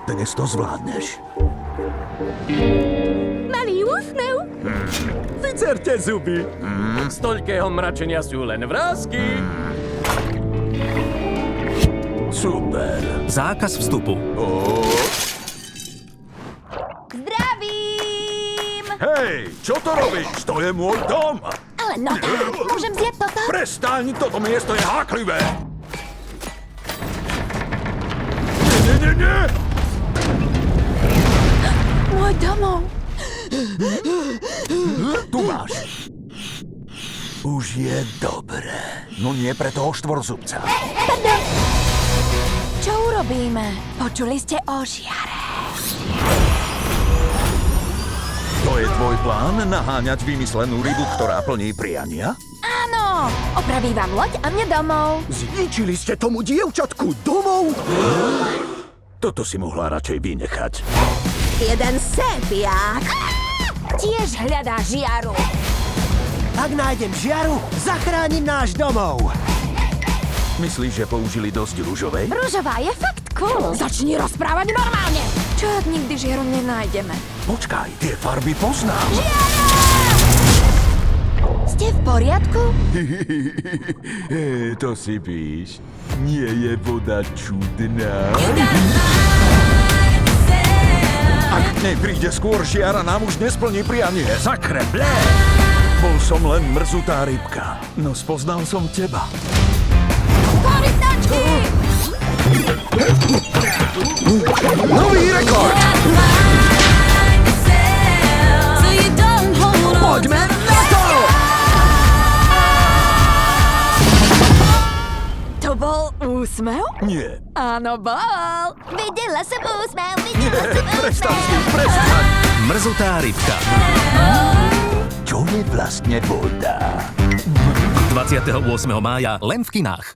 Dnes to zvládneš. Malý úsmev. Vycerte zuby. Z toľkého mračenia sú len vrásky. Super. Zákaz vstupu. Zdravím! Hej, čo to robíš? To je môj dom. Ale no tak, môžem zjeť toto? Prestaň, toto miesto je háklivé. Nie. Môj domov. Tu máš. Už je dobré. No nie pre toho štvorzubca. Pardon. Čo urobíme? Počuli ste o žiare. To je tvoj plán naháňať vymyslenú rybu, ktorá plní priania? Áno, opraví vám loď a mne domov. Zničili ste tomu dievčatku domov? Toto si mohla radšej vynechať. Jeden sépiák. Tiež hľadá žiaru. Ak nájdem žiaru, zachránim náš domov. Myslíš, že použili dosť ružovej? Ružová je fakt cool. Začni rozprávať normálne. Čo ak nikdy žiaru nenájdeme? Počkaj, tie farby poznám. Ste v poriadku? To si píš. Nie je voda čudná? Ak k nej príde skôr žiara, nám už nesplní prianie. Zakreble! Bol som len mrzutá rybka, no spoznal som teba. Korytnačky! Nový rekord! Poďme na to! To bol úsmev? Nie, Áno, bol. Videla som úsmev, prestaň s tým, prestaň! Mrzutá rybka. Čo je vlastne voda? 28. mája len v kinách.